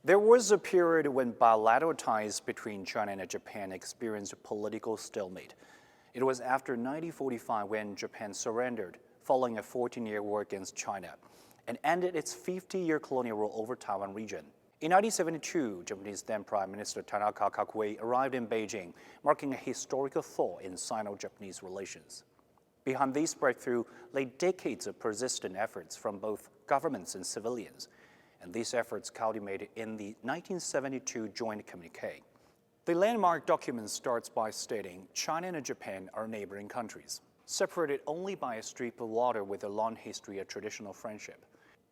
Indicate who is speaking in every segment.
Speaker 1: There was a period when bilateral ties between China and Japan experienced a political stalemate. It was after 1945 when Japan surrendered following a 14-year war against China and ended its 50-year colonial rule over Taiwan region. In 1972, Japanese then Prime Minister Tanaka arrived in Beijing, marking a historical thaw in Sino-Japanese relations. Behind this breakthrough lay decades of persistent efforts from both governments and civilians, and these efforts culminated in the 1972 joint communique. The landmark document starts by stating China and Japan are neighboring countries, separated only by a strip of water with a long history of traditional friendship.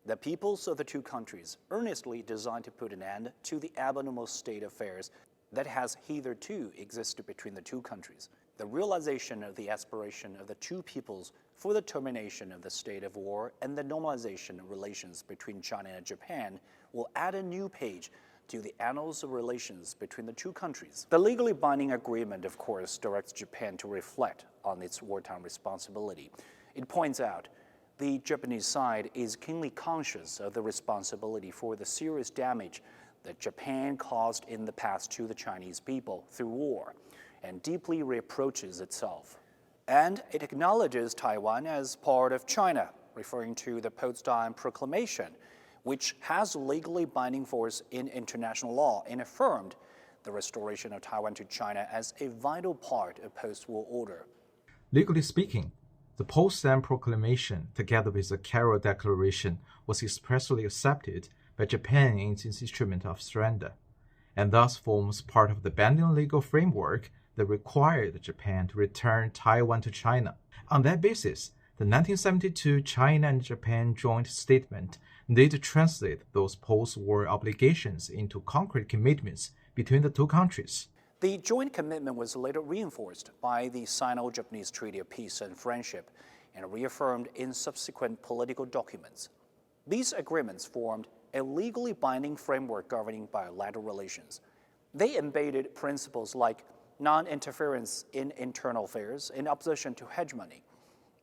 Speaker 1: The peoples of the two countries earnestly designed to put an end to the abnormal state of affairs that has hitherto existed between the two countries. The realization of the aspiration of the two peoples for the termination of the state of war and the normalization of relations between China and Japan will add a new page to the annals of relations between the two countries. The legally binding agreement, of course, directs Japan to reflect on its wartime responsibility. It points out the Japanese side is keenly conscious of the responsibility for the serious damage that Japan caused in the past to the Chinese people through war, and deeply reproaches itself. And it acknowledges Taiwan as part of China, referring to the Potsdam Proclamation, which has legally binding force in international law and affirmed the restoration of Taiwan to China as a vital part of post-war order.
Speaker 2: Legally speaking, the Potsdam Proclamation, together with the Cairo Declaration, was expressly accepted by Japan in its instrument of surrender, and thus forms part of the binding legal framework that required Japan to return Taiwan to China. On that basis, the 1972 China and Japan joint statement did translate those post-war obligations into concrete commitments between the two countries.
Speaker 1: The joint commitment was later reinforced by the Sino-Japanese Treaty of Peace and Friendship and reaffirmed in subsequent political documents. These agreements formed a legally binding framework governing bilateral relations. They embodied principles like non-interference in internal affairs in opposition to hegemony.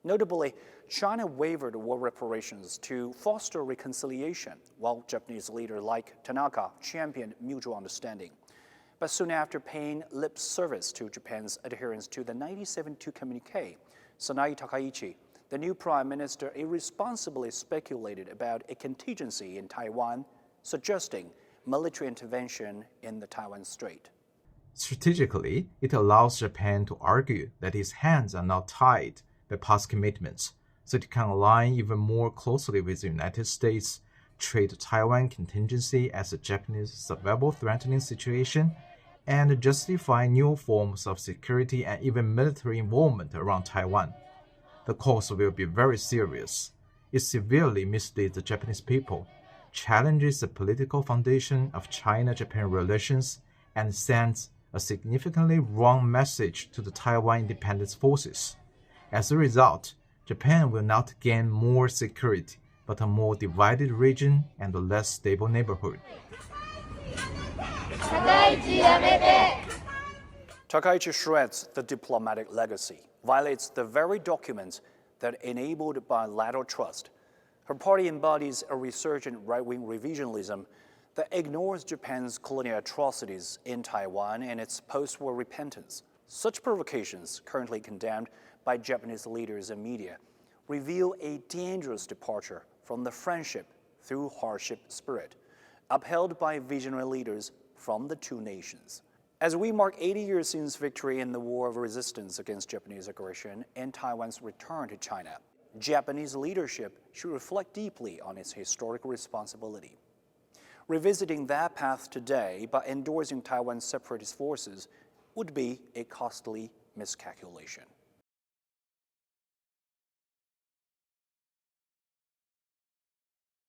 Speaker 1: Notably, China waived war reparations to foster reconciliation, while Japanese leaders like Tanaka championed mutual understanding. But soon after paying lip service to Japan's adherence to the 1972 communique, Sanae Takaichi, the new prime minister, irresponsibly speculated about a contingency in Taiwan, suggesting military intervention in the Taiwan Strait.
Speaker 2: Strategically, it allows Japan to argue that its hands are not tied by past commitments, so it can align even more closely with the United States, treat Taiwan contingency as a Japanese survival-threatening situation, and justify new forms of security and even military involvement around Taiwan. The cost will be very serious. It severely misleads the Japanese people, challenges the political foundation of China-Japan relations, and sends a significantly wrong message to the Taiwan independence forces. As a result, Japan will not gain more security, but a more divided region and a less stable neighborhood.
Speaker 1: Takaichi shreds the diplomatic legacy, violates the very documents that enabled bilateral trust. Her party embodies a resurgent right-wing revisionism that ignores Japan's colonial atrocities in Taiwan and its post-war repentance. Such provocations, currently condemned by Japanese leaders and media, reveal a dangerous departure from the friendship through hardship spirit, upheld by visionary leaders from the two nations. As we mark 80 years since victory in the war of resistance against Japanese aggression and Taiwan's return to China, Japanese leadership should reflect deeply on its historical responsibility. Revisiting that path today by endorsing Taiwan's separatist forces would be a costly miscalculation.